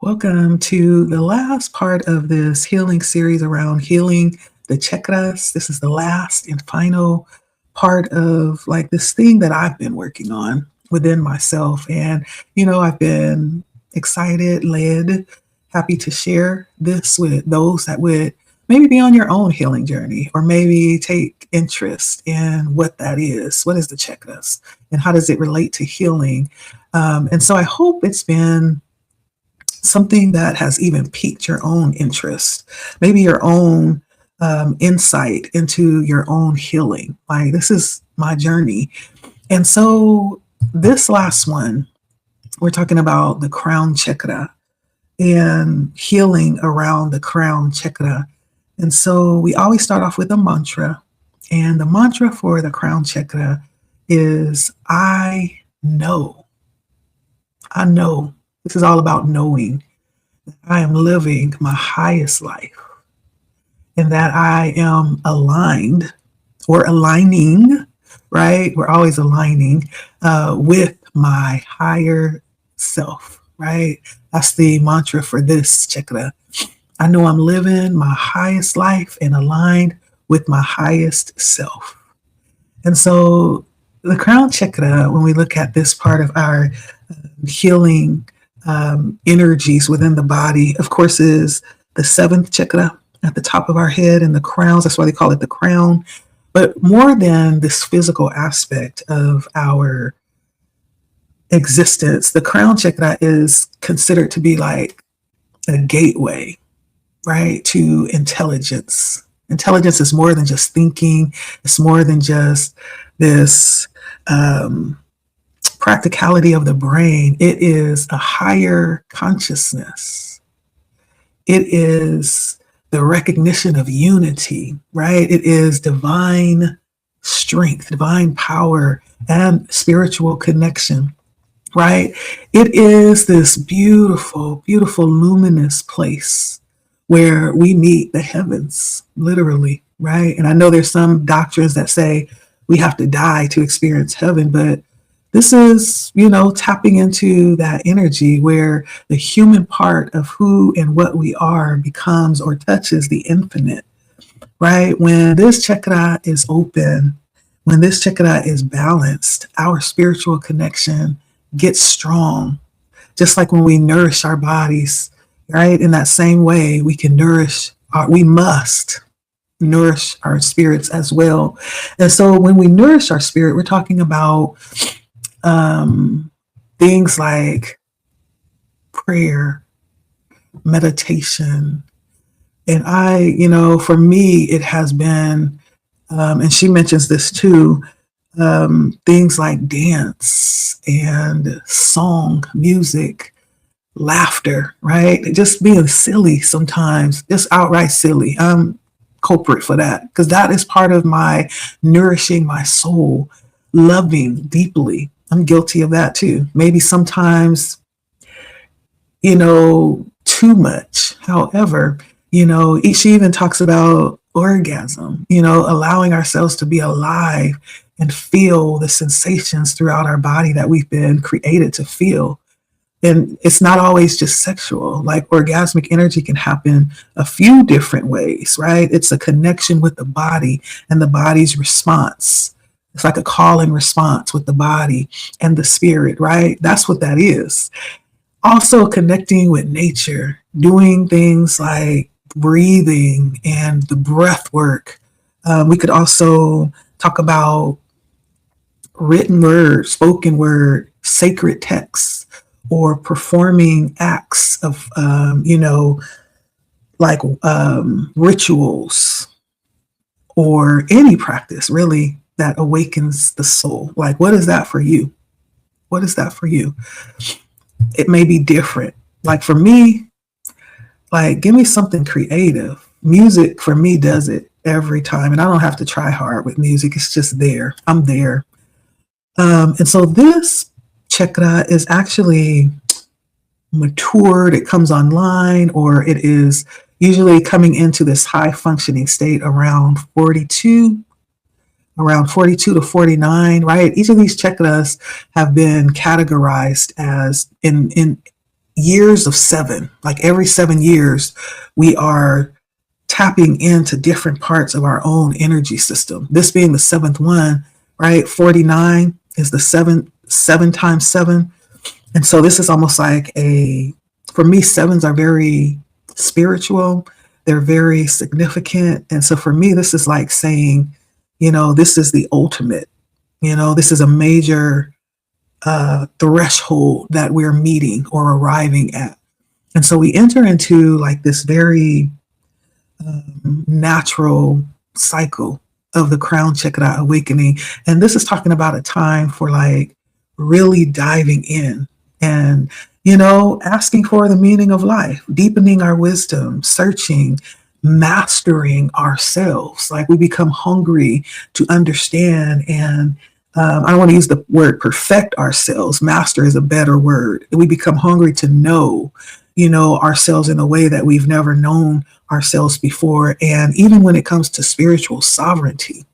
Welcome to the last part of this healing series around healing the chakras. This is the last and final part of like this thing that I've been working on within myself. And, I've been excited, led, happy to share this with those that would maybe be on your own healing journey or maybe take interest in what that is. What is the chakras and how does it relate to healing? And so I hope it's been something that has even piqued your own interest, maybe your own insight into your own healing. Like, this is my journey. And so this last one, we're talking about the crown chakra and healing around the crown chakra. And so we always start off with a mantra. And the mantra for the crown chakra is, I know. I know. This is all about knowing that I am living my highest life and that I am aligned or aligning, right? We're always aligning with my higher self, right? That's the mantra for this chakra. I know I'm living my highest life and aligned with my highest self. And so the crown chakra, when we look at this part of our healing energies within the body, of course, is the seventh chakra at the top of our head and the crowns. That's why they call it the crown. But more than this physical aspect of our existence, the crown chakra is considered to be like a gateway, right, to intelligence. Intelligence is more than just thinking. It's more than just this practicality of the brain. It is a higher consciousness. It is the recognition of unity, right? It is divine strength, divine power, and spiritual connection, right? It is this beautiful, beautiful, luminous place where we meet the heavens, literally, right? And I know there's some doctrines that say we have to die to experience heaven, but this is, tapping into that energy where the human part of who and what we are becomes or touches the infinite, right? When this chakra is open, when this chakra is balanced, our spiritual connection gets strong. Just like when we nourish our bodies, right? In that same way, we must nourish our spirits as well. And so when we nourish our spirit, we're talking about things like prayer, meditation. And for me, it has been, and she mentions this too, things like dance and song, music, laughter, right? Just being silly sometimes, just outright silly. I'm culprit for that because that is part of my nourishing my soul, loving deeply. I'm guilty of that too. Maybe sometimes, too much. However, she even talks about orgasm, allowing ourselves to be alive and feel the sensations throughout our body that we've been created to feel. And it's not always just sexual. Like, orgasmic energy can happen a few different ways, right? It's a connection with the body and the body's response. It's like a call and response with the body and the spirit, right? That's what that is. Also connecting with nature, doing things like breathing and the breath work. We could also talk about written word, spoken word, sacred texts, or performing acts of, rituals, or any practice really that awakens the soul. Like, what is that for you? What is that for you? It may be different. Like, for me, give me something creative. Music for me does it every time. And I don't have to try hard with music. It's just there. I'm there. And so this chakra is actually matured. It comes online, or it is usually coming into this high functioning state around 42 to 49, right? Each of these chakras have been categorized as in years of 7, like every 7 years, we are tapping into different parts of our own energy system. This being the 7th one, right? 49 is the 7 times 7. And so this is almost like for me, 7s are very spiritual. They're very significant. And so for me, this is like saying, this is the ultimate, this is a major threshold that we're meeting or arriving at. And so we enter into like this very natural cycle of the crown chakra awakening. And this is talking about a time for like really diving in and, asking for the meaning of life, deepening our wisdom, searching, mastering ourselves. Like we become hungry to understand and I don't want to use the word perfect ourselves. Master is a better word. We become hungry to know, ourselves in a way that we've never known ourselves before. And even when it comes to spiritual sovereignty,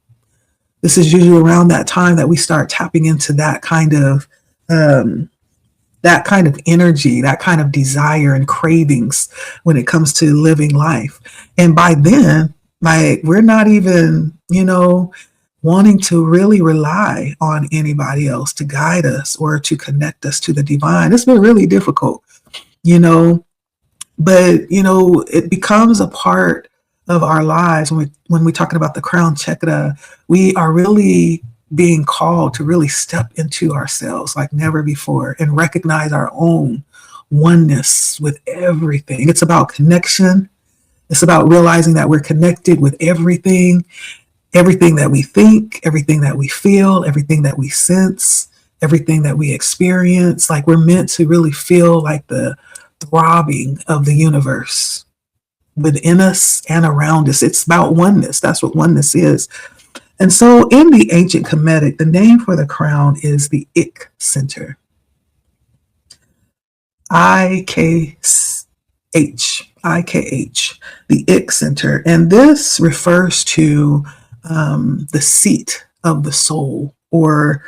this is usually around that time that we start tapping into that kind of energy, that kind of desire and cravings when it comes to living life. And by then, like we're not even, wanting to really rely on anybody else to guide us or to connect us to the divine. It's been really difficult, but it becomes a part of our lives when we're talking about the crown chakra. We are really being called to really step into ourselves like never before and recognize our own oneness with everything. It's about connection. It's about realizing that we're connected with everything that we think, everything that we feel, everything that we sense, everything that we experience. Like we're meant to really feel like the throbbing of the universe within us and around us. It's about oneness. That's what oneness is. And so in the ancient Kemetic, the name for the crown is the IKH center. IKH, the IKH center. And this refers to the seat of the soul, or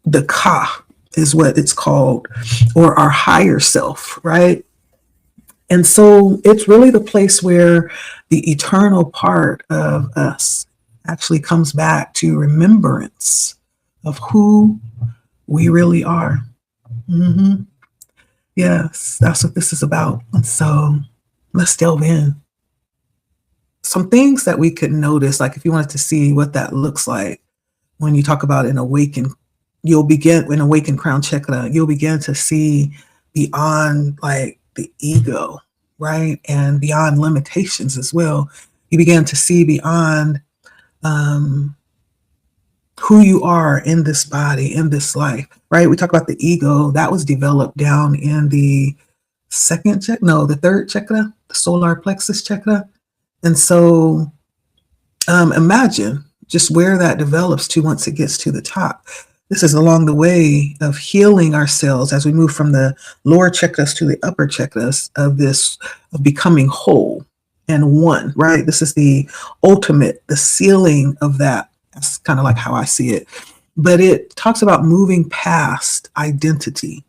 the Ka is what it's called, or our higher self, right? And so it's really the place where the eternal part of us actually comes back to remembrance of who we really are. Mm-hmm. Yes, that's what this is about. And so let's delve in. Some things that we could notice, like if you wanted to see what that looks like when you talk about an awakened, in awakened crown chakra, you'll begin to see beyond like the ego, right? And beyond limitations as well. You begin to see beyond who you are in this body, in this life, right? We talk about the ego that was developed down in the third chakra, the solar plexus chakra. And so imagine just where that develops to once it gets to the top. This is along the way of healing ourselves as we move from the lower chakras to the upper chakras of becoming whole and one, right? This is the ultimate, the sealing of that. That's kind of like how I see it. But it talks about moving past identity,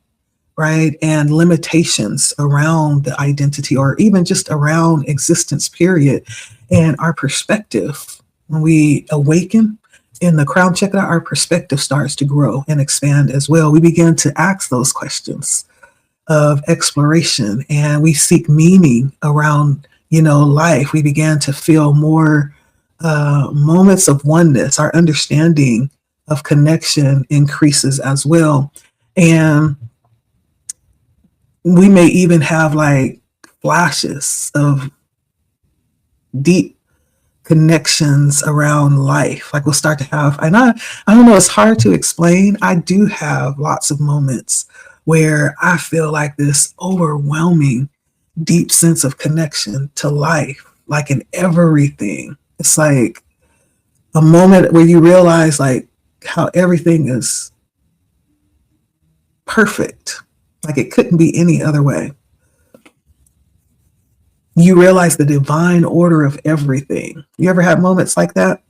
right? And limitations around the identity, or even just around existence, period. And our perspective, when we awaken in the crown chakra, our perspective starts to grow and expand as well. We begin to ask those questions of exploration, and we seek meaning around, life. We began to feel more moments of oneness. Our understanding of connection increases as well. And we may even have like flashes of deep connections around life. Like we'll start to have, and I don't know, it's hard to explain. I do have lots of moments where I feel like this overwhelming deep sense of connection to life, like in everything. It's like a moment where you realize like how everything is perfect. Like it couldn't be any other way. You realize the divine order of everything. You ever had moments like that?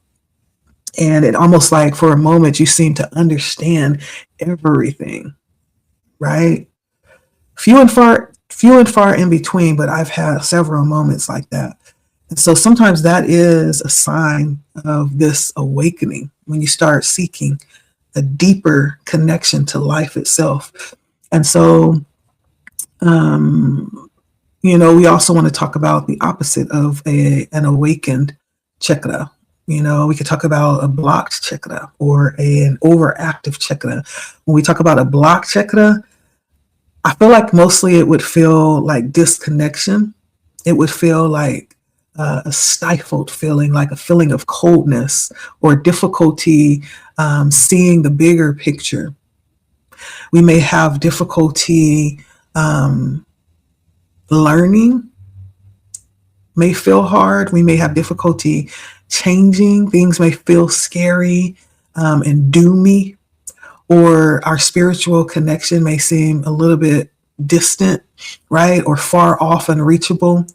And it almost like for a moment you seem to understand everything, right? few and far in between, but I've had several moments like that. And so sometimes that is a sign of this awakening when you start seeking a deeper connection to life itself. And so, we also want to talk about the opposite of an awakened chakra. We could talk about a blocked chakra or an overactive chakra. When we talk about a blocked chakra, I feel like mostly it would feel like disconnection. It would feel like a stifled feeling, like a feeling of coldness or difficulty seeing the bigger picture. We may have difficulty learning, may feel hard. We may have difficulty changing. Things may feel scary and doomy, or our spiritual connection may seem a little bit distant, right? Or far off, unreachable.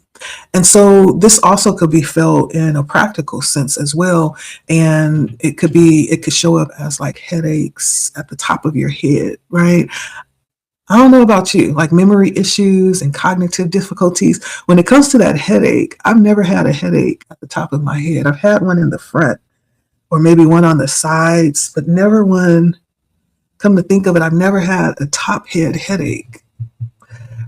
And so this also could be felt in a practical sense as well. And it could show up as like headaches at the top of your head, right? I don't know about you, like memory issues and cognitive difficulties. When it comes to that headache, I've never had a headache at the top of my head. I've had one in the front or maybe one on the sides, but never one, come to think of it, I've never had a top head headache,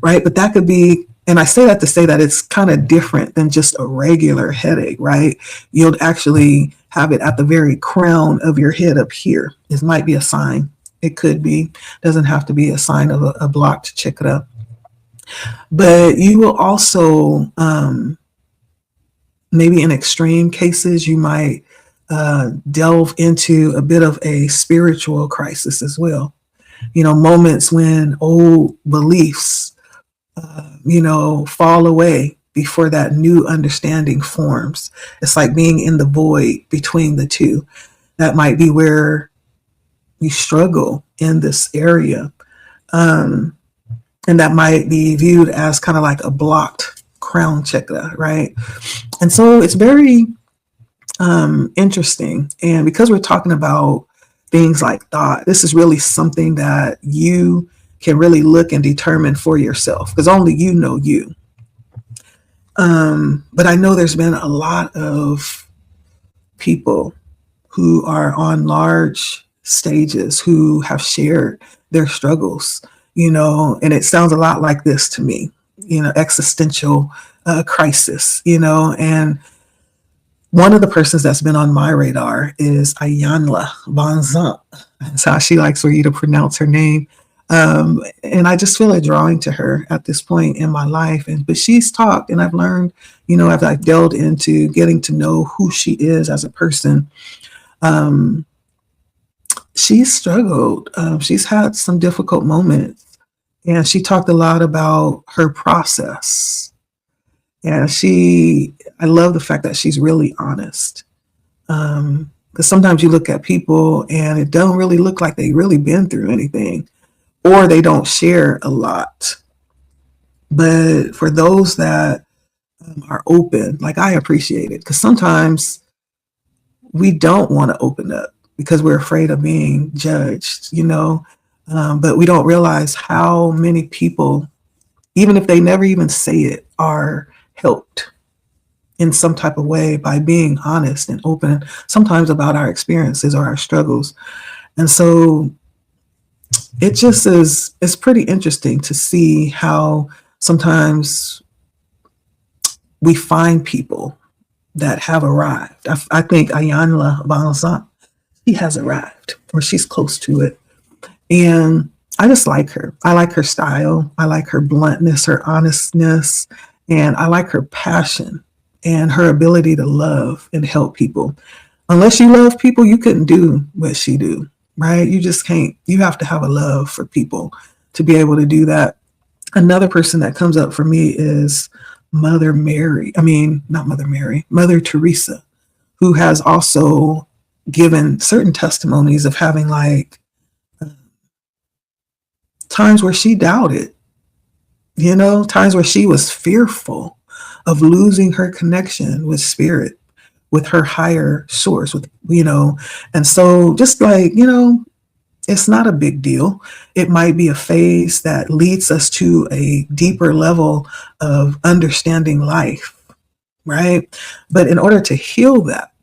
right? But that could be, and I say that to say that it's kind of different than just a regular headache, right? You'll actually have it at the very crown of your head up here. This might be a sign. It could be, doesn't have to be a sign of a blocked chakra. But you will also, maybe in extreme cases, you might delve into a bit of a spiritual crisis as well. Moments when old beliefs, fall away before that new understanding forms. It's like being in the void between the two. That might be where you struggle in this area. And that might be viewed as kind of like a blocked crown chakra, right? And so it's very interesting. And because we're talking about things like thought, this is really something that you can really look and determine for yourself, because only you know you. But I know there's been a lot of people who are on large stages who have shared their struggles, and it sounds a lot like this to me, existential crisis, and one of the persons that's been on my radar is Ayanla Bonzant. That's how she likes for you to pronounce her name. And I just feel a drawing to her at this point in my life. But she's talked, and I've learned, as I've delved into getting to know who she is as a person. She's struggled. She's had some difficult moments, and she talked a lot about her process. And I love the fact that she's really honest. Because sometimes you look at people and it don't really look like they really been through anything, or they don't share a lot. But for those that are open, like I appreciate it, because sometimes we don't want to open up because we're afraid of being judged, but we don't realize how many people, even if they never even say it, are helped in some type of way by being honest and open, sometimes about our experiences or our struggles. And so it just is, it's pretty interesting to see how sometimes we find people that have arrived. I think Ayanla Bonzant, she has arrived, or she's close to it. And I just like her. I like her style. I like her bluntness, her honestness, and I like her passion and her ability to love and help people. Unless you love people, you couldn't do what she do, right? You just can't. You have to have a love for people to be able to do that. Another person that comes up for me is Mother Teresa, who has also given certain testimonies of having like times where she doubted, times where she was fearful of losing her connection with spirit, with her higher source, and so just like, It's not a big deal. It might be a phase that leads us to a deeper level of understanding life, right? But in order to heal that,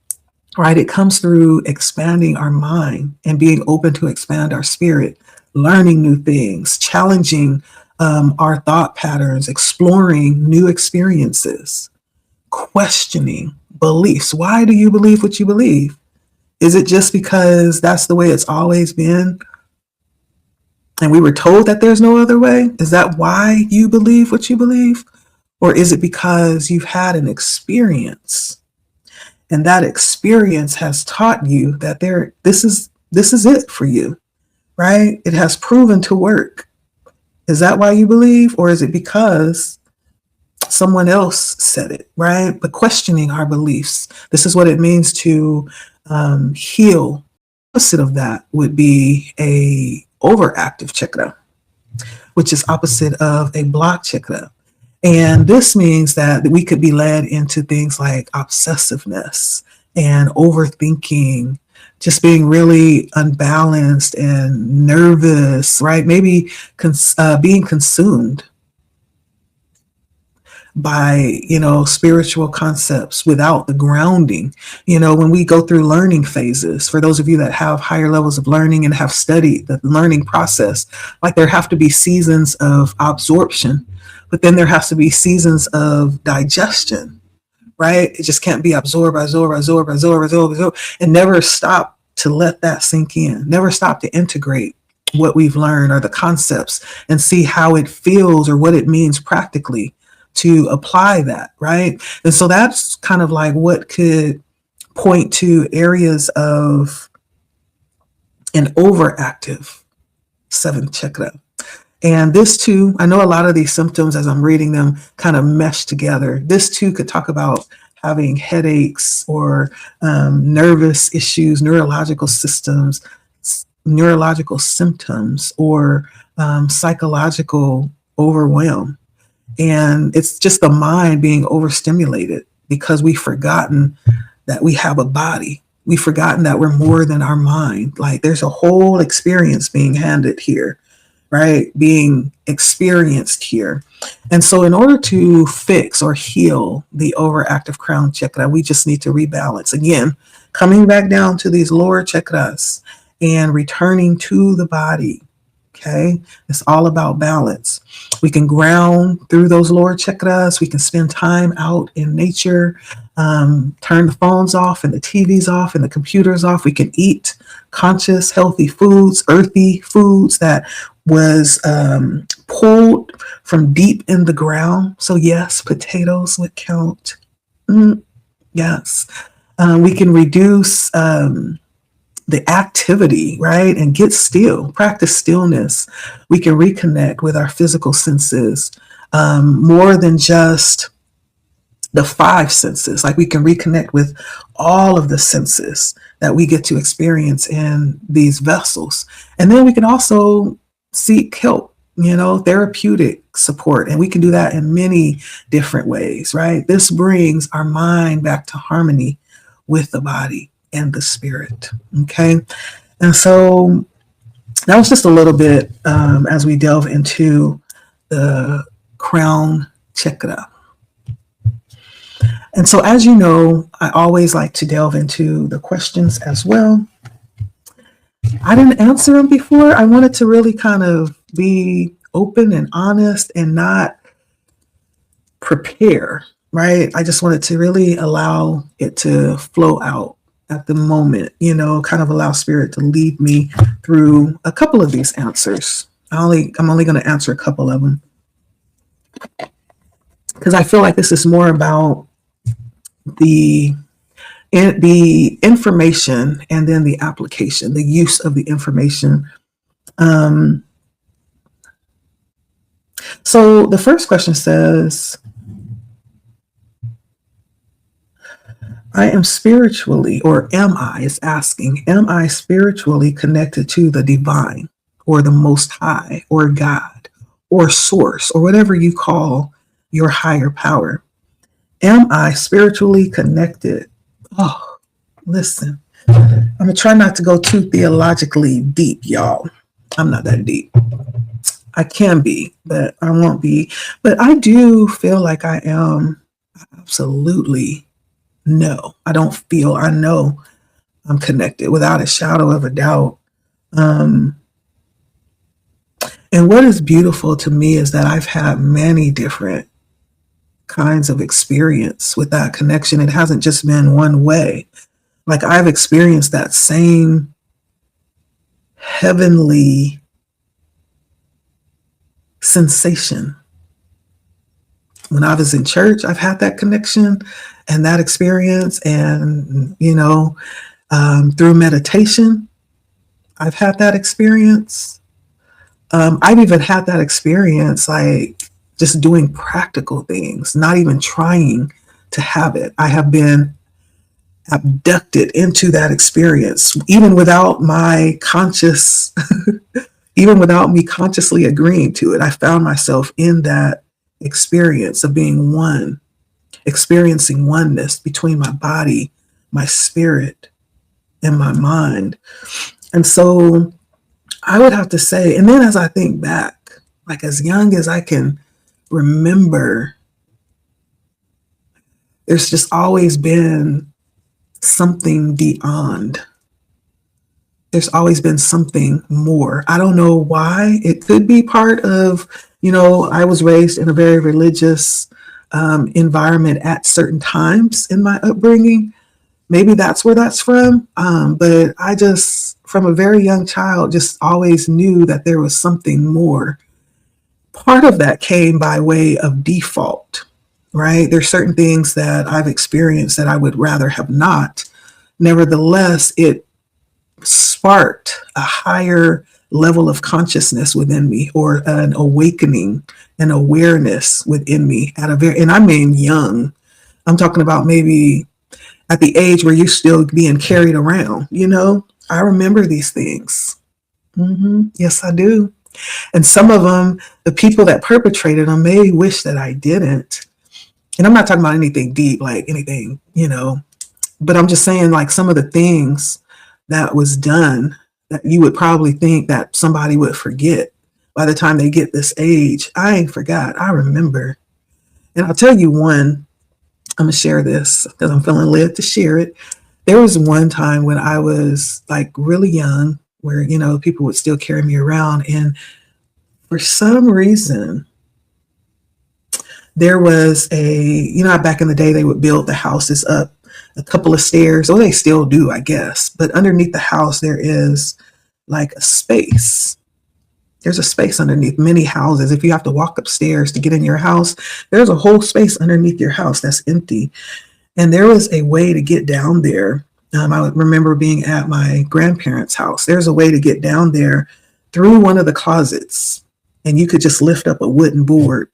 right, it comes through expanding our mind and being open to expand our spirit, learning new things, challenging our thought patterns, exploring new experiences, questioning beliefs. Why do you believe what you believe? Is it just because that's the way it's always been? And we were told that there's no other way? Is that why you believe what you believe? Or is it because you've had an experience and that experience has taught you that this is it for you, right? It has proven to work. Is that why you believe? Or is it because someone else said it, right? But questioning our beliefs. This is what it means to heal. Opposite of that would be a overactive chakra, which is opposite of a blocked chakra. And this means that we could be led into things like obsessiveness and overthinking, just being really unbalanced and nervous, right? Maybe being consumed by, spiritual concepts without the grounding. When we go through learning phases, for those of you that have higher levels of learning and have studied the learning process, like there have to be seasons of absorption, but then there has to be seasons of digestion, right? It just can't be absorb, and never stop to let that sink in, never stop to integrate what we've learned or the concepts and see how it feels or what it means practically to apply that, right? And so that's kind of like what could point to areas of an overactive seventh chakra. And this too, I know a lot of these symptoms as I'm reading them kind of mesh together. This too could talk about having headaches or nervous issues, neurological symptoms, or psychological overwhelm. And it's just the mind being overstimulated because we've forgotten that we have a body. We've forgotten that we're more than our mind. Like there's a whole experience being handed here, right? Being experienced here. And so in order to fix or heal the overactive crown chakra, we just need to rebalance. Again, coming back down to these lower chakras and returning to the body. Okay, it's all about balance. We can ground through those lower chakras. We can spend time out in nature, turn the phones off and the TVs off and the computers off. We can eat conscious, healthy foods, earthy foods that was pulled from deep in the ground. So yes, potatoes would count. Yes, we can reduce the activity, right? And get still, practice stillness. We can reconnect with our physical senses, more than just the five senses. Like we can reconnect with all of the senses that we get to experience in these vessels. And then we can also seek help, therapeutic support. And we can do that in many different ways, right? This brings our mind back to harmony with the body and the spirit. Okay. And so that was just a little bit as we delve into the crown chakra. And so, as you know, I always like to delve into the questions as well. I didn't answer them before. I wanted to really kind of be open and honest and not prepare, right? I just wanted to really allow it to flow out at the moment, kind of allow spirit to lead me through a couple of these answers. I'm only going to answer a couple of them because I feel like this is more about the information and then the application, the use of the information. So the first question says, I am spiritually, or am I, is asking, am I spiritually connected to the divine or the most high or God or source or whatever you call your higher power? Am I spiritually connected? Oh, listen, I'm gonna try not to go too theologically deep, y'all. I'm not that deep. I can be, but I won't be. But I do feel like I am. Absolutely no. I don't feel. I know I'm connected without a shadow of a doubt. Um, and what is beautiful to me is that I've had many different kinds of experience with that connection. It hasn't just been one way. Like I've experienced that same heavenly sensation. When I was in church, I've had that connection and that experience. And, through meditation, I've had that experience. I've even had that experience, like just doing practical things, not even trying to have it. I have been abducted into that experience, even without my conscious, even without me consciously agreeing to it. I found myself in that experience of being one, experiencing oneness between my body, my spirit, and my mind. And so I would have to say, and then as I think back, like as young as I can remember, there's just always been something beyond. There's always been something more. I don't know why. It could be part of, I was raised in a very religious environment at certain times in my upbringing. Maybe that's where that's from. But I just, from a very young child, just always knew that there was something more. Part of that came by way of default, right? There's certain things that I've experienced that I would rather have not. Nevertheless, it sparked a higher level of consciousness within me, or an awakening, an awareness within me at a very, and I mean young. I'm talking about maybe at the age where you're still being carried around, I remember these things. Yes, I do. And some of them, the people that perpetrated them may wish that I didn't. And I'm not talking about anything deep, like anything, but I'm just saying, like, some of the things that was done that you would probably think that somebody would forget by the time they get this age. I ain't forgot. I remember. And I'll tell you one, I'm going to share this because I'm feeling led to share it. There was one time when I was like really young where, people would still carry me around. And for some reason, there was back in the day, they would build the houses up a couple of stairs, or they still do, I guess. But underneath the house, there is like a space. There's a space underneath many houses. If you have to walk upstairs to get in your house, there's a whole space underneath your house that's empty. And there was a way to get down there. I would remember being at my grandparents' house. There's a way to get down there through one of the closets, and you could just lift up a wooden board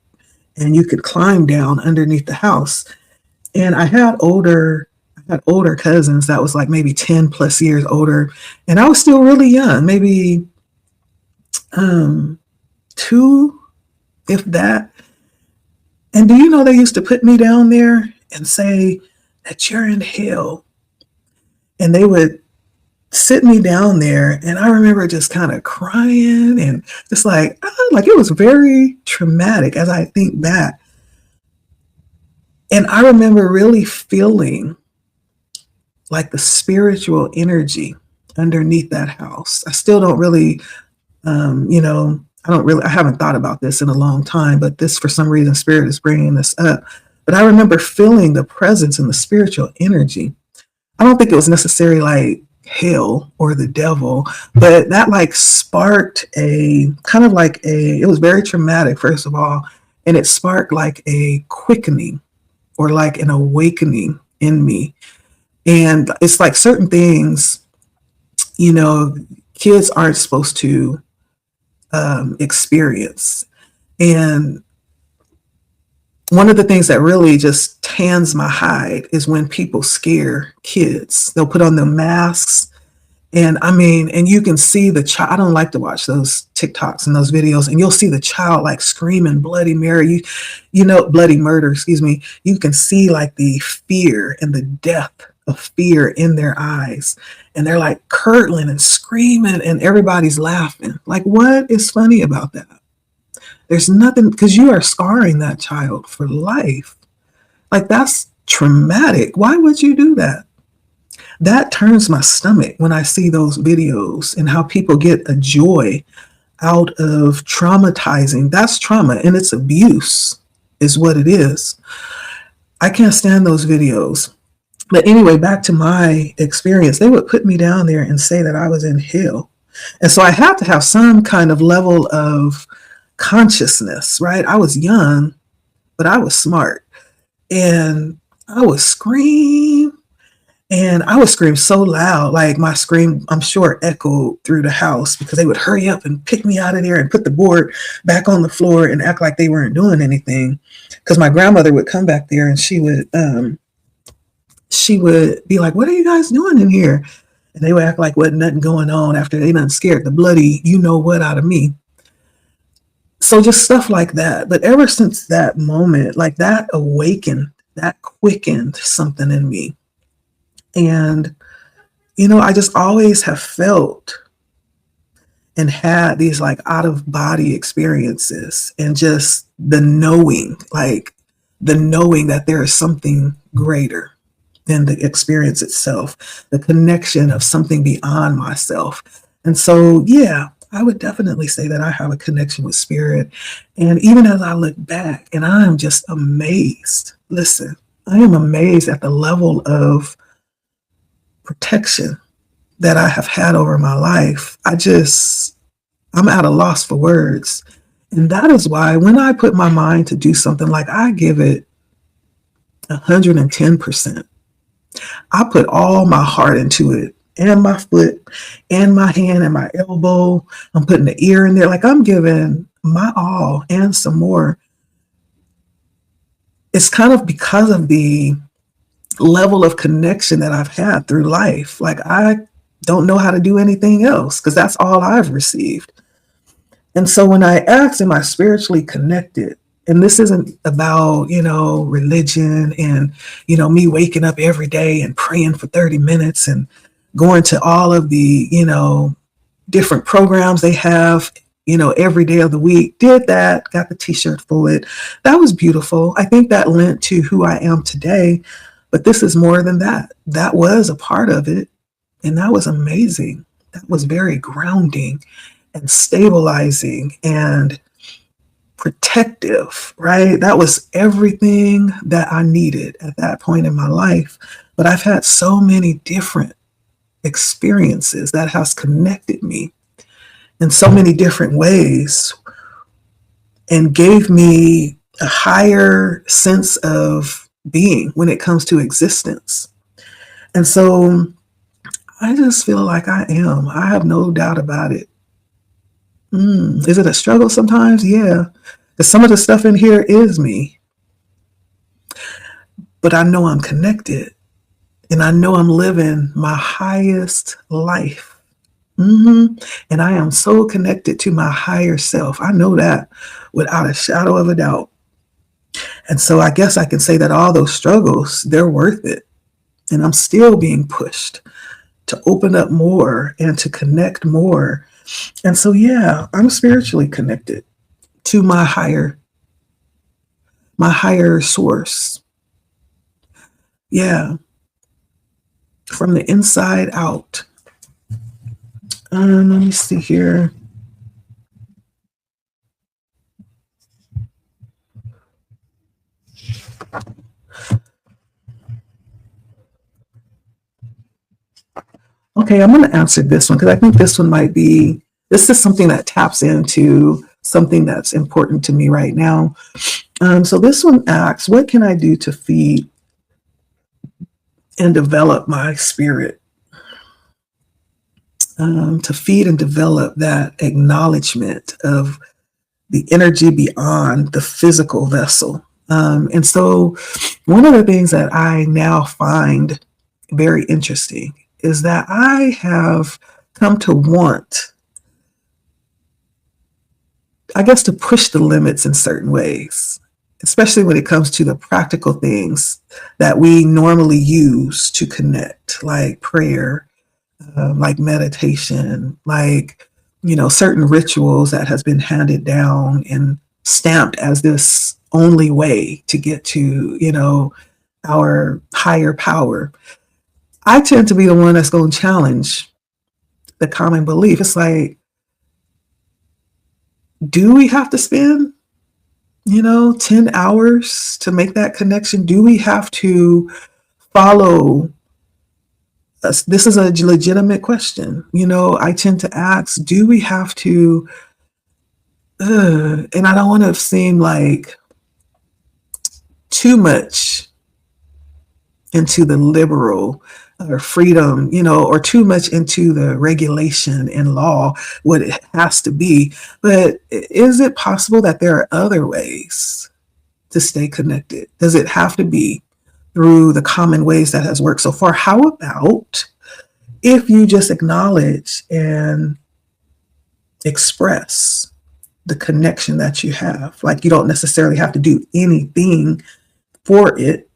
and you could climb down underneath the house. And I had older cousins that was like maybe 10 plus years older. And I was still really young, maybe 2, if that. And do you know, they used to put me down there and say that you're in hell. And they would sit me down there. And I remember just kind of crying and just like it was very traumatic as I think back. And I remember really feeling like the spiritual energy underneath that house. I still don't really, I haven't thought about this in a long time, but this, for some reason, Spirit is bringing this up. But I remember feeling the presence and the spiritual energy. I don't think it was necessarily like hell or the devil, but that like sparked a kind of like it was very traumatic, first of all, and it sparked like a quickening or like an awakening in me. And it's like certain things, kids aren't supposed to experience. And one of the things that really just tans my hide is when people scare kids. They'll put on the masks. And and you can see the child. I don't like to watch those TikToks and those videos. And you'll see the child like screaming Bloody Mary, Bloody Murder, excuse me. You can see like the fear and the depth of fear in their eyes. And they're like curdling and screaming and everybody's laughing. Like, what is funny about that? There's nothing, because you are scarring that child for life. Like, that's traumatic. Why would you do that? That turns my stomach when I see those videos and how people get a joy out of traumatizing. That's trauma, and it's abuse is what it is. I can't stand those videos. But anyway, back to my experience, they would put me down there and say that I was in hell. And so I had to have some kind of level of consciousness, right? I was young, but I was smart. And I would scream, and I would scream so loud, like my scream, I'm sure, echoed through the house, because they would hurry up and pick me out of there and put the board back on the floor and act like they weren't doing anything. Because my grandmother would come back there and she would be like, "What are you guys doing in here?" And they would act like wasn't nothing going on after they done scared the bloody you know what out of me. So just stuff like that. But ever since that moment, like, that awakened, that quickened something in me. And, I just always have felt and had these like out of body experiences, and just the knowing that there is something greater than the experience itself, the connection of something beyond myself. And so, yeah, I would definitely say that I have a connection with spirit. And even as I look back, and I am just amazed. Listen, I am amazed at the level of protection that I have had over my life. I'm at a loss for words. And that is why when I put my mind to do something, like, I give it 110%. I put all my heart into it, and my foot and my hand and my elbow. I'm putting the ear in there. Like, I'm giving my all and some more. It's kind of because of the level of connection that I've had through life. Like, I don't know how to do anything else, because that's all I've received. And so when I ask, am I spiritually connected? And this isn't about, religion and, me waking up every day and praying for 30 minutes and going to all of the, different programs they have, every day of the week. Did that, got the t-shirt for it. That was beautiful. I think that lent to who I am today. But this is more than that. That was a part of it. And that was amazing. That was very grounding and stabilizing and protective, right? That was everything that I needed at that point in my life. But I've had so many different experiences that has connected me in so many different ways and gave me a higher sense of being when it comes to existence. And so I just feel like I have no doubt about it. Is it a struggle sometimes? Yeah. Because some of the stuff in here is me. But I know I'm connected, and I know I'm living my highest life. And I am so connected to my higher self. I know that without a shadow of a doubt. And so I guess I can say that all those struggles, they're worth it. And I'm still being pushed to open up more and to connect more. And so, yeah, I'm spiritually connected to my higher source. Yeah. From the inside out. Let me see here. Okay, I'm going to answer this one because I think this is something that taps into something that's important to me right now. So this one asks, what can I do to feed and develop my spirit? To feed and develop that acknowledgement of the energy beyond the physical vessel. And so one of the things that I now find very interesting is that I have come to want, I guess, to push the limits in certain ways. especially when it comes to the practical things that we normally use to connect, like prayer, like meditation, like, certain rituals that has been handed down and stamped as this only way to get to, our higher power. I tend to be the one that's going to challenge the common belief. It's like, do we have to spend, 10 hours to make that connection? Do we have to follow us? This is a legitimate question. I tend to ask, do we have to, and I don't want to seem like too much into the liberal or freedom, or too much into the regulation and law, what it has to be. But is it possible that there are other ways to stay connected? Does it have to be through the common ways that has worked so far? How about if you just acknowledge and express the connection that you have? Like, you don't necessarily have to do anything for it,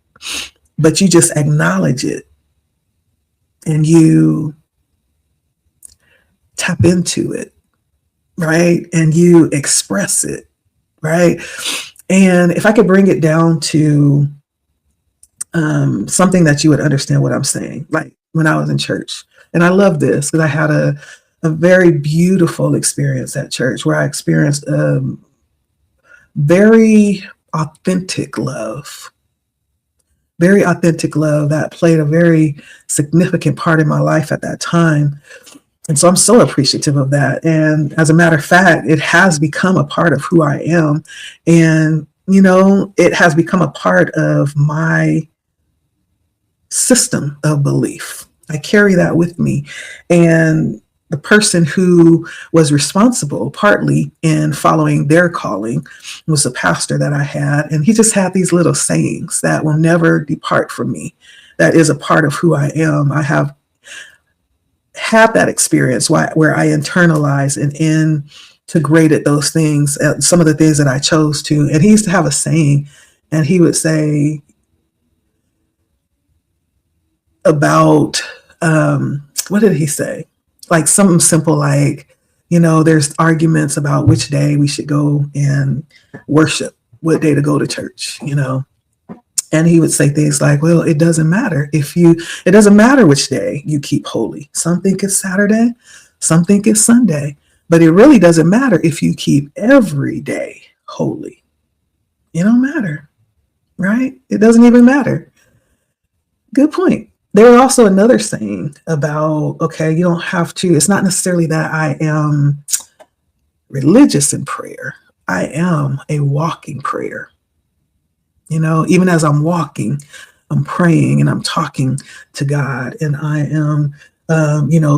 but you just acknowledge it and you tap into it, right? And you express it, right? And if I could bring it down to something that you would understand what I'm saying, like when I was in church, and I love this because I had a very beautiful experience at church where I experienced very authentic love that played a very significant part in my life at that time. And so I'm so appreciative of that. And as a matter of fact, it has become a part of who I am. And, it has become a part of my system of belief. I carry that with me. And the person who was responsible partly in following their calling was a pastor that I had. And he just had these little sayings that will never depart from me. That is a part of who I am. I have had that experience where I internalized and integrated those things, some of the things that I chose to. And he used to have a saying, and he would say about, what did he say? Like something simple like, there's arguments about which day we should go and worship, what day to go to church, And he would say things like, well, it doesn't matter it doesn't matter which day you keep holy. Some think it's Saturday, some think it's Sunday, but it really doesn't matter if you keep every day holy. It don't matter, right? It doesn't even matter. Good point. There was also another saying about, okay, you don't have to, it's not necessarily that I am religious in prayer. I am a walking prayer. Even as I'm walking, I'm praying and I'm talking to God, and I am,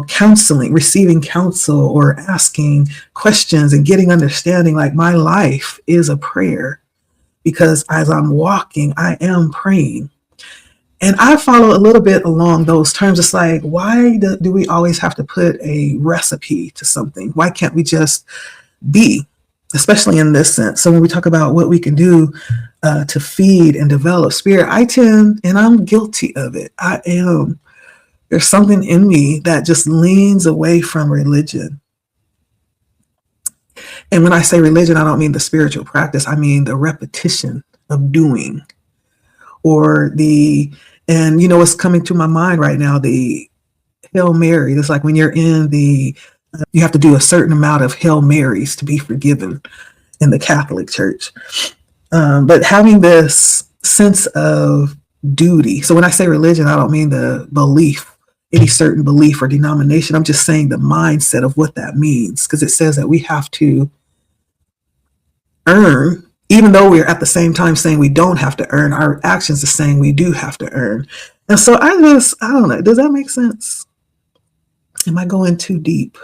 counseling, receiving counsel or asking questions and getting understanding. Like, my life is a prayer because as I'm walking, I am praying. And I follow a little bit along those terms. It's like, why do we always have to put a recipe to something? Why can't we just be, especially in this sense? So when we talk about what we can do to feed and develop spirit, I tend, and I'm guilty of it, there's something in me that just leans away from religion. And when I say religion, I don't mean the spiritual practice. I mean the repetition of doing. Or what's coming to my mind right now, the Hail Mary. It's like when you're in you have to do a certain amount of Hail Marys to be forgiven in the Catholic Church. But having this sense of duty. So when I say religion, I don't mean the belief, any certain belief or denomination. I'm just saying the mindset of what that means, because it says that we have to earn. Even though we're at the same time saying we don't have to earn, our actions are saying we do have to earn. And so I don't know. Does that make sense? Am I going too deep?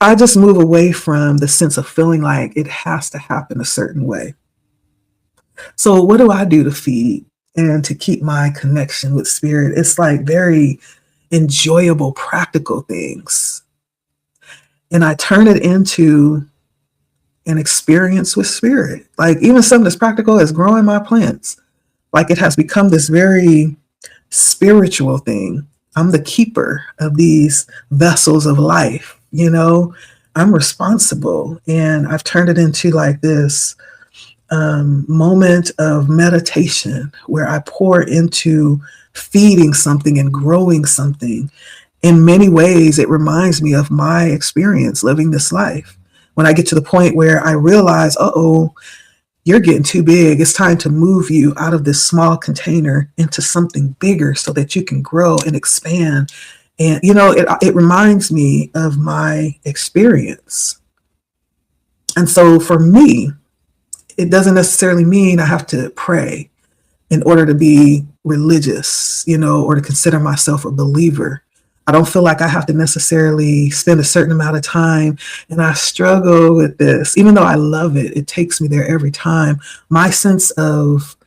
I just move away from the sense of feeling like it has to happen a certain way. So what do I do to feed and to keep my connection with spirit? It's like very enjoyable, practical things. And I turn it into and experience with spirit. Like even something as practical as growing my plants. Like it has become this very spiritual thing. I'm the keeper of these vessels of life, you know. I'm responsible, and I've turned it into like this moment of meditation where I pour into feeding something and growing something. In many ways, it reminds me of my experience living this life. When I get to the point where I realize, oh, you're getting too big. It's time to move you out of this small container into something bigger so that you can grow and expand. And, you know, it reminds me of my experience. And so for me, it doesn't necessarily mean I have to pray in order to be religious, you know, or to consider myself a believer. I don't feel like I have to necessarily spend a certain amount of time. And I struggle with this, even though I love it. It takes me there every time. My sense of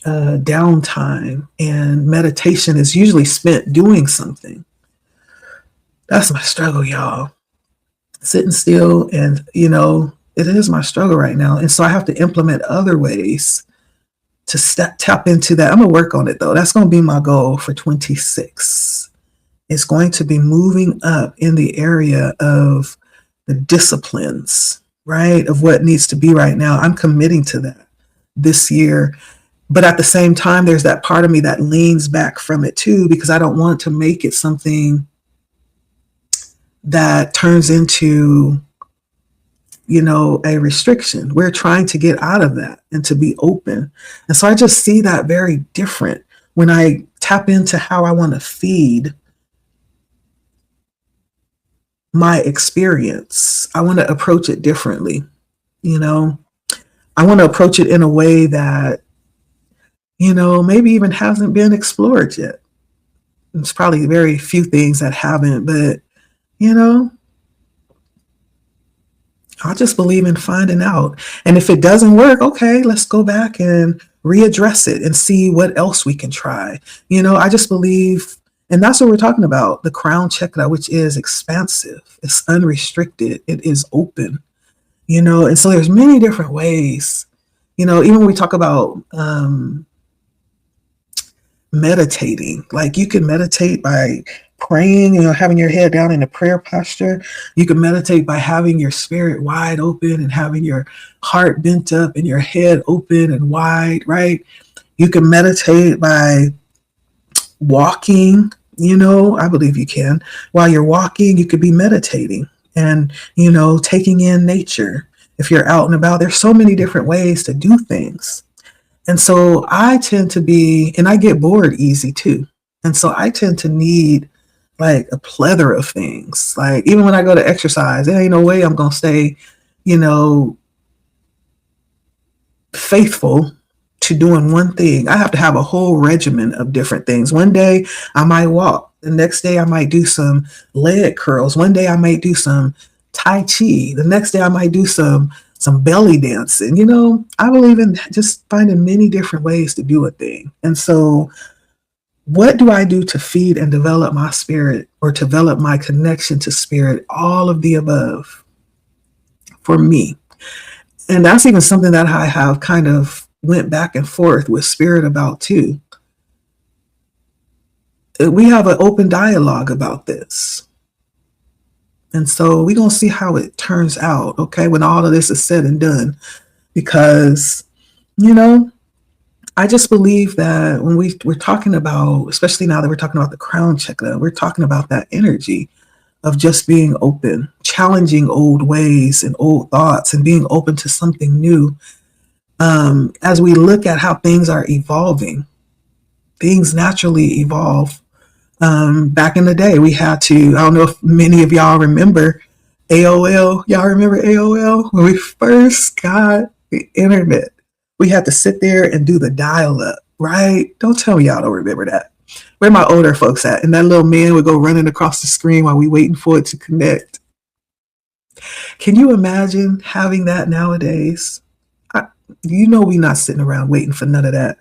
downtime and meditation is usually spent doing something. That's my struggle, y'all. Sitting still, and, you know, it is my struggle right now. And so I have to implement other ways to tap into that. I'm going to work on it, though. That's going to be my goal for 26. It's going to be moving up in the area of the disciplines, right, of what needs to be right now. I'm committing to that this year. But at the same time, there's that part of me that leans back from it, too, because I don't want to make it something that turns into, you know, a restriction. We're trying to get out of that and to be open. And so I just see that very different when I tap into how I want to feed my experience. I want to approach it differently. You know, I want to approach it in a way that, you know, maybe even hasn't been explored yet. There's probably very few things that haven't, but, you know, I just believe in finding out. And if it doesn't work, okay, let's go back and readdress it and see what else we can try. You know, I just believe, and that's what we're talking about, the crown chakra, which is expansive, it's unrestricted, it is open, you know. And so there's many different ways, you know, even when we talk about meditating, like you can meditate by praying, you know, having your head down in a prayer posture. You can meditate by having your spirit wide open and having your heart bent up and your head open and wide, right? You can meditate by walking, you know, I believe you can. While you're walking, you could be meditating and, you know, taking in nature. If you're out and about, there's so many different ways to do things. And so I tend to be, and I get bored easy too. And so I tend to need like a plethora of things. Like even when I go to exercise, there ain't no way I'm going to stay, you know, faithful to doing one thing. I have to have a whole regimen of different things. One day I might walk. The next day I might do some leg curls. One day I might do some Tai Chi. The next day I might do some belly dancing. You know, I believe in just finding many different ways to do a thing. And so what do I do to feed and develop my spirit or develop my connection to spirit? All of the above for me. And that's even something that I have kind of went back and forth with spirit about too. We have an open dialogue about this. And so we're going to see how it turns out, okay, when all of this is said and done. Because, you know, I just believe that when we're talking about, especially now that we're talking about the crown chakra, we're talking about that energy of just being open, challenging old ways and old thoughts and being open to something new. As we look at how things are evolving, things naturally evolve. Back in the day, we had to, I don't know if many of y'all remember AOL. Y'all remember AOL? When we first got the internet, we had to sit there and do the dial-up, right? Don't tell me y'all don't remember that. Where my older folks at? And that little man would go running across the screen while we waiting for it to connect. Can you imagine having that nowadays? You know we're not sitting around waiting for none of that.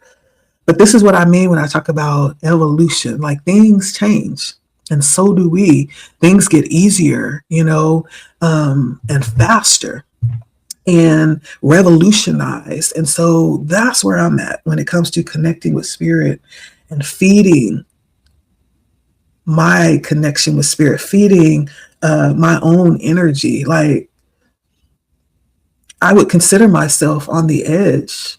But this is what I mean when I talk about evolution. Like things change, and so do we. Things get easier, you know, and faster. and revolutionized. And so that's where I'm at when it comes to connecting with spirit and feeding my connection with spirit, feeding my own energy. Like, I would consider myself on the edge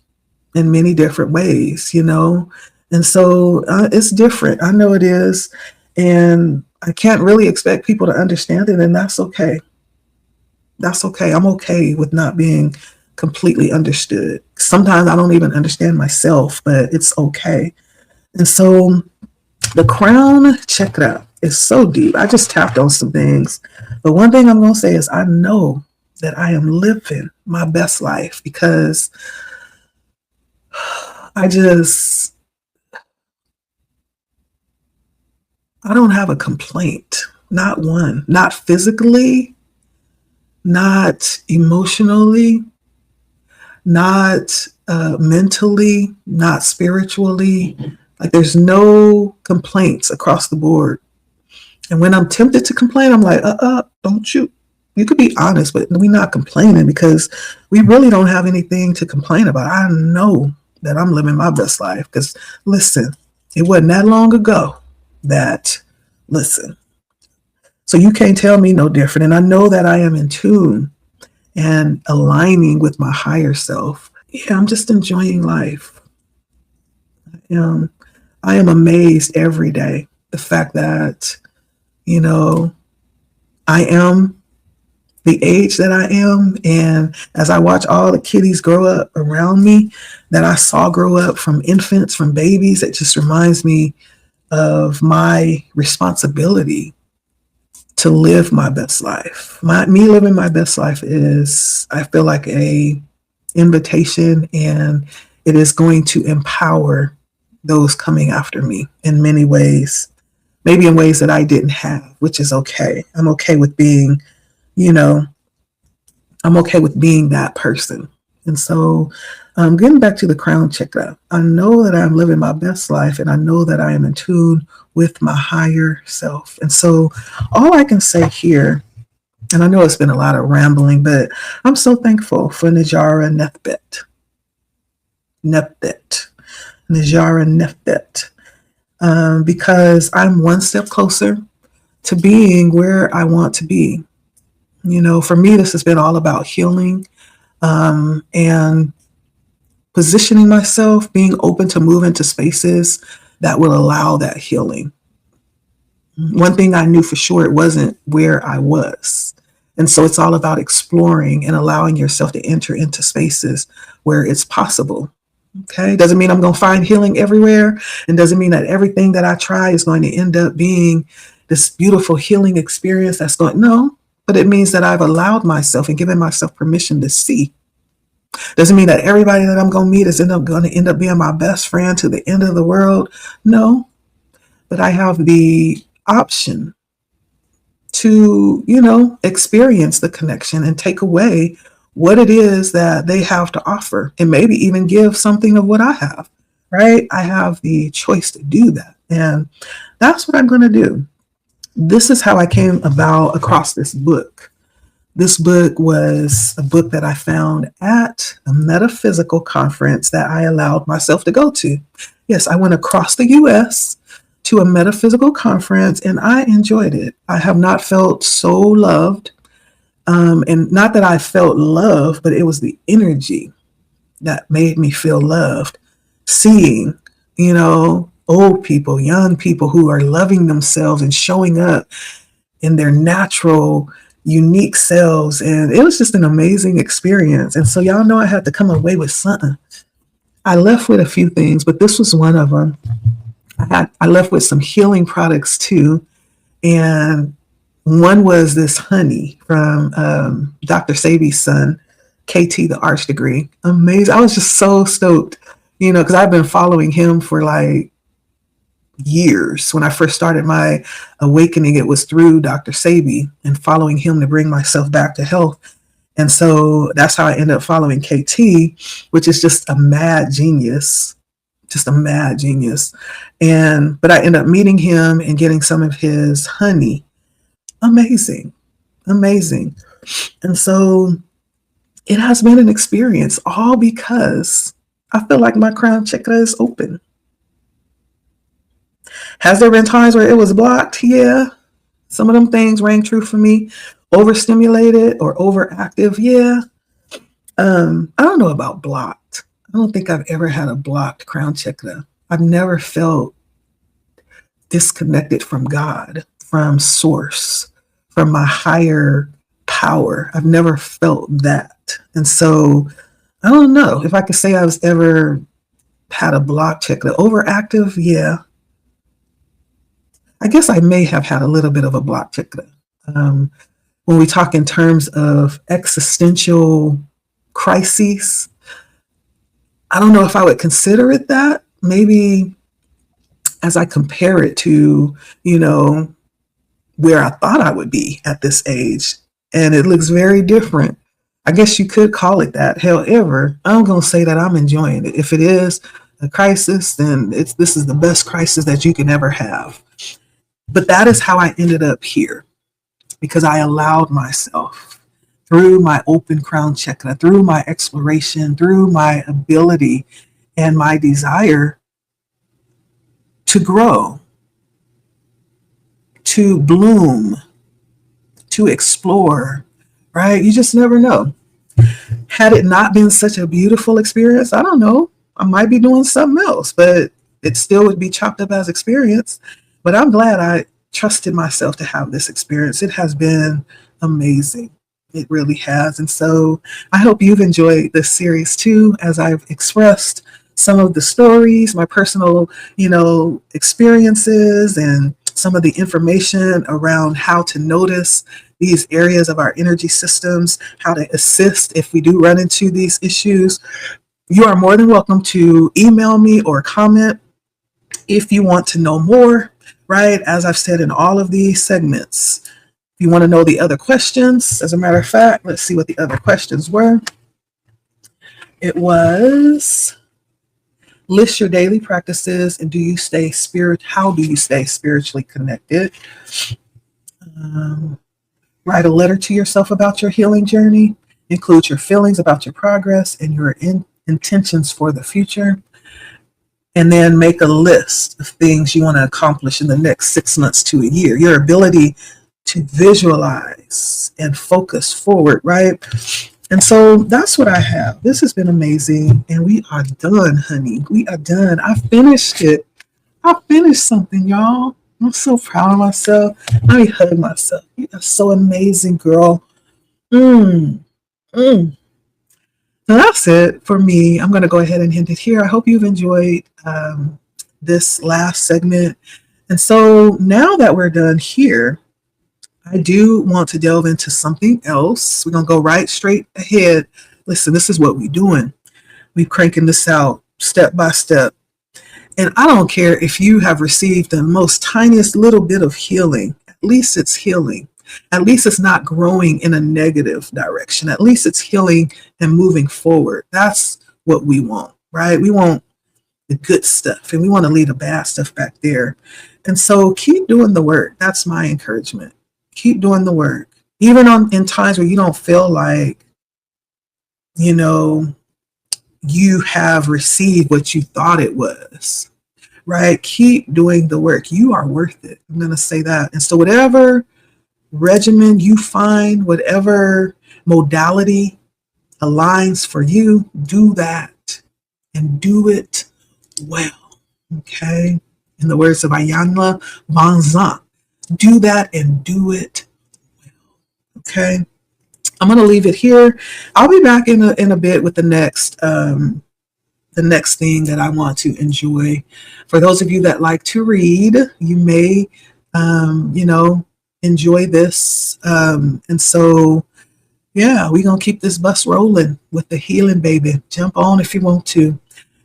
in many different ways, you know? And so it's different. I know it is. And I can't really expect people to understand it. And that's okay. That's okay. I'm okay with not being completely understood. Sometimes I don't even understand myself, but it's okay. And so the crown chakra is so deep. I just tapped on some things. But one thing I'm going to say is I know that I am living my best life because I don't have a complaint. Not one. Not physically, not emotionally, not mentally, not spiritually. Like, there's no complaints across the board. And when I'm tempted to complain, I'm like, don't you? You could be honest, but we're not complaining because we really don't have anything to complain about. I know that I'm living my best life because, listen, it wasn't that long ago that, listen, so you can't tell me no different. And I know that I am in tune and aligning with my higher self. Yeah, I'm just enjoying life. I am amazed every day. The fact that, you know, I am the age that I am. And as I watch all the kiddies grow up around me that I saw grow up, from infants, from babies, it just reminds me of my responsibility to live my best life. Me living my best life is, I feel like, a invitation, and it is going to empower those coming after me in many ways, maybe in ways that I didn't have, which is okay. I'm okay with being, I'm okay with being that person. And so, getting back to the crown chakra, I know that I'm living my best life, and I know that I am in tune with my higher self. And so, all I can say here, and I know it's been a lot of rambling, but I'm so thankful for Najara Nebteth. Najara Nebteth. Because I'm one step closer to being where I want to be. For me, this has been all about healing, and positioning myself, being open to move into spaces that will allow that healing. One thing I knew for sure, it wasn't where I was. And so it's all about exploring and allowing yourself to enter into spaces where it's possible. Okay. Doesn't mean I'm going to find healing everywhere. And doesn't mean that everything that I try is going to end up being this beautiful healing experience no, but it means that I've allowed myself and given myself permission to see. Doesn't mean that everybody that I'm going to meet is going to end up being my best friend to the end of the world. No, but I have the option to, experience the connection and take away what it is that they have to offer, and maybe even give something of what I have, right? I have the choice to do that. And that's what I'm going to do. This is how I came across this book. This book was a book that I found at a metaphysical conference that I allowed myself to go to. Yes, I went across the US to a metaphysical conference, and I enjoyed it. I have not felt so loved. And not that I felt love, but it was the energy that made me feel loved. Seeing, old people, young people who are loving themselves and showing up in their natural, unique selves. And it was just an amazing experience. And so y'all know I had to come away with something. I left with a few things, but this was one of them. I left with some healing products too. And one was this honey from Dr. Sebi's son, KT, the arch degree. Amazing. I was just so stoked, because I've been following him for like years. When I first started my awakening, it was through Dr. Sebi and following him to bring myself back to health. And so that's how I ended up following KT, which is just a mad genius. But I ended up meeting him and getting some of his honey. Amazing. And so it has been an experience, all because I feel like my crown chakra is open. Has there been times where it was blocked? Yeah. Some of them things rang true for me. Overstimulated or overactive? Yeah. I don't know about blocked. I don't think I've ever had a blocked crown chakra. I've never felt disconnected from God, from source, from my higher power. I've never felt that. And so I don't know if I could say I was ever had a block chakra. Overactive, yeah. I guess I may have had a little bit of a block chakra. Um, when we talk in terms of existential crises, I don't know if I would consider it that. Maybe as I compare it to, you know, where I thought I would be at this age, and it looks very different. I guess you could call it that. However, I'm going to say that I'm enjoying it. If it is a crisis, then this is the best crisis that you can ever have. But that is how I ended up here, because I allowed myself, through my open crown chakra, through my exploration, through my ability and my desire to grow, to bloom, to explore, right? You just never know. Had it not been such a beautiful experience, I don't know, I might be doing something else, but it still would be chopped up as experience. But I'm glad I trusted myself to have this experience. It has been amazing. It really has. And so I hope you've enjoyed this series too, as I've expressed some of the stories, my personal, experiences, and some of the information around how to notice these areas of our energy systems, how to assist if we do run into these issues. You are more than welcome to email me or comment if you want to know more, right? As I've said in all of these segments, if you want to know the other questions, as a matter of fact, let's see what the other questions were. It was, list your daily practices and how do you stay spiritually connected? Write a letter to yourself about your healing journey. Include your feelings about your progress and your intentions for the future. And then make a list of things you want to accomplish in the next 6 months to a year. Your ability to visualize and focus forward, right? And so that's what I have. This has been amazing. And we are done, honey. We are done. I finished it. I finished something, y'all. I'm so proud of myself. Let me hug myself. You are so amazing, girl. Mm. So that's it for me. I'm going to go ahead and end it here. I hope you've enjoyed this last segment. And so now that we're done here, I do want to delve into something else. We're going to go right straight ahead. Listen, this is what we're doing. We're cranking this out step by step. And I don't care if you have received the most tiniest little bit of healing. At least it's healing. At least it's not growing in a negative direction. At least it's healing and moving forward. That's what we want, right? We want the good stuff and we want to leave the bad stuff back there. And so keep doing the work. That's my encouragement. Keep doing the work. Even in times where you don't feel like, you have received what you thought it was, right? Keep doing the work. You are worth it. I'm going to say that. And so whatever regimen you find, whatever modality aligns for you, do that and do it well. Okay. In the words of Ayanla Bonzant, do that and do it well. Okay. I'm going to leave it here. I'll be back in a bit with the next thing that I want to enjoy. For those of you that like to read, you may, enjoy this. And so, yeah, we're going to keep this bus rolling with the healing, baby. Jump on if you want to.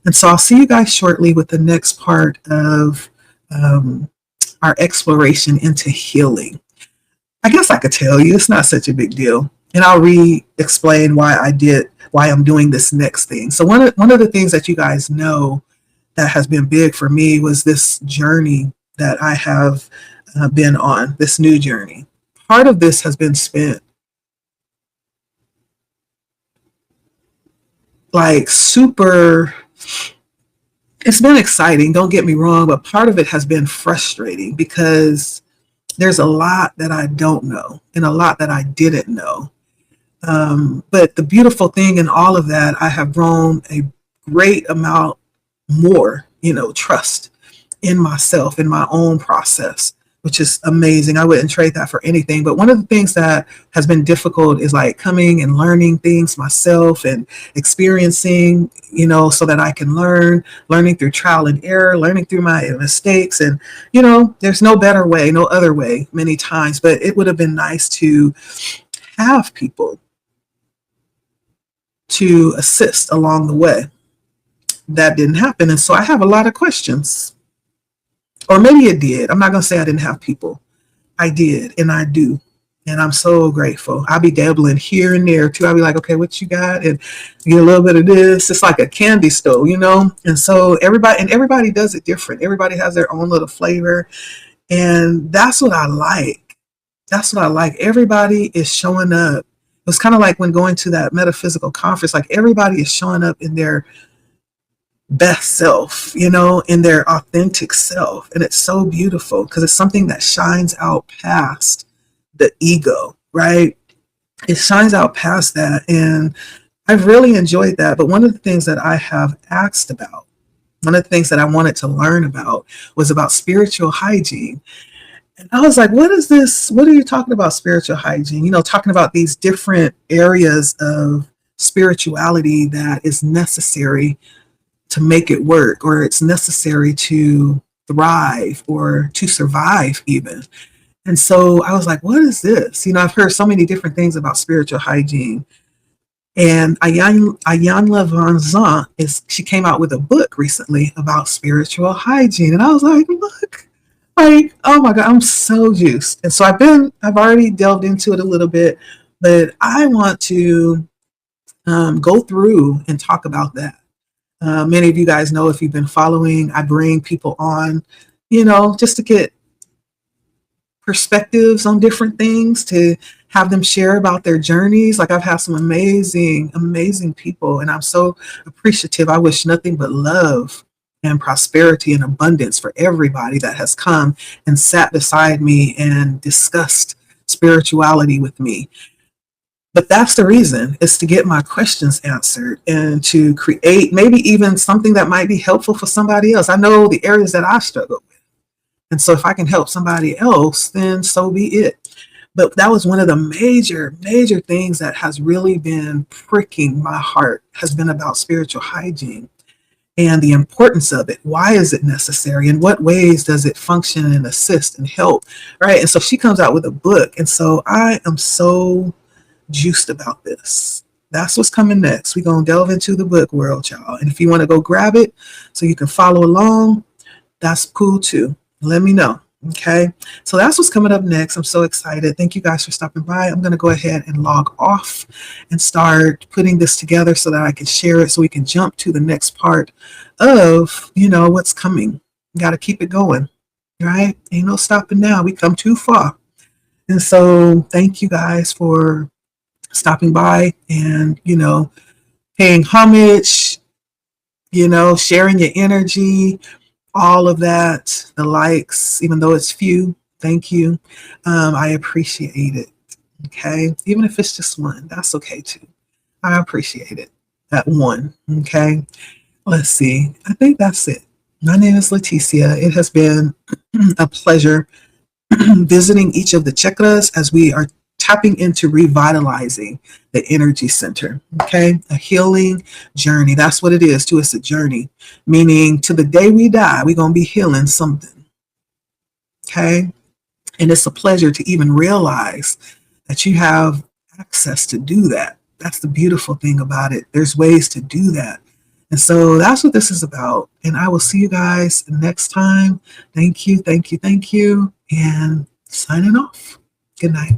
And so I'll see you guys shortly with the next part of our exploration into healing. I guess I could tell you it's not such a big deal. And I'll explain why I'm doing this next thing. So one of the things that you guys know that has been big for me was this journey that I have been on, this new journey. Part of this has been spent like super, it's been exciting, don't get me wrong, but part of it has been frustrating because there's a lot that I don't know and a lot that I didn't know. But the beautiful thing in all of that, I have grown a great amount more, trust in myself, in my own process, which is amazing. I wouldn't trade that for anything. But one of the things that has been difficult is like coming and learning things myself and experiencing, so that I can learning through trial and error, learning through my mistakes. And, there's no better way, no other way many times. But it would have been nice to have people to assist along the way. That didn't happen. And so I have a lot of questions. Or maybe it did. I'm not going to say I didn't have people. I did, and I do. And I'm so grateful. I'll be dabbling here and there too. I'll be like, okay, what you got? And get a little bit of this. It's like a candy store, And so everybody does it different. Everybody has their own little flavor. And that's what I like. That's what I like. Everybody is showing up. It was kind of like when going to that metaphysical conference, like everybody is showing up in their best self, in their authentic self. And it's so beautiful because it's something that shines out past the ego, right? It shines out past that. And I've really enjoyed that. But one of the things that I have asked about, one of the things that I wanted to learn about was about spiritual hygiene. And I was like, what is this? What are you talking about, spiritual hygiene? Talking about these different areas of spirituality that is necessary to make it work, or it's necessary to thrive or to survive even. And so I was like, what is this? I've heard so many different things about spiritual hygiene. And Ayanla Van Zant, she came out with a book recently about spiritual hygiene. And I was like, look, like, oh my God, I'm so juiced. And so I've already delved into it a little bit, but I want to go through and talk about that. Many of you guys know, if you've been following, I bring people on, just to get perspectives on different things, to have them share about their journeys. Like I've had some amazing, amazing people, and I'm so appreciative. I wish nothing but love and prosperity and abundance for everybody that has come and sat beside me and discussed spirituality with me. But that's the reason, is to get my questions answered and to create maybe even something that might be helpful for somebody else. I know the areas that I struggle with. And so if I can help somebody else, then so be it. But that was one of the major, major things that has really been pricking my heart, has been about spiritual hygiene and the importance of it. Why is it necessary? In what ways does it function and assist and help? Right. And so she comes out with a book. And so I am so juiced about this. That's what's coming next. We're going to delve into the book world, y'all. And if you want to go grab it so you can follow along, that's cool too. Let me know. Okay. So that's what's coming up next. I'm so excited. Thank you guys for stopping by. I'm going to go ahead and log off and start putting this together so that I can share it, so we can jump to the next part of, what's coming. You got to keep it going. Right. Ain't no stopping now. We come too far. And so thank you guys for stopping by and, paying homage, sharing your energy, all of that, the likes, even though it's few. Thank you. I appreciate it. Okay. Even if it's just one, that's okay too. I appreciate it. That one. Okay. Let's see. I think that's it. My name is Leticia. It has been a pleasure visiting each of the chakras as we are tapping into revitalizing the energy center. Okay. A healing journey. That's what it is too. It's a journey, meaning to the day we die, we're going to be healing something. Okay. And it's a pleasure to even realize that you have access to do that. That's the beautiful thing about it. There's ways to do that. And so that's what this is about. And I will see you guys next time. Thank you. Thank you. Thank you. And signing off. Good night.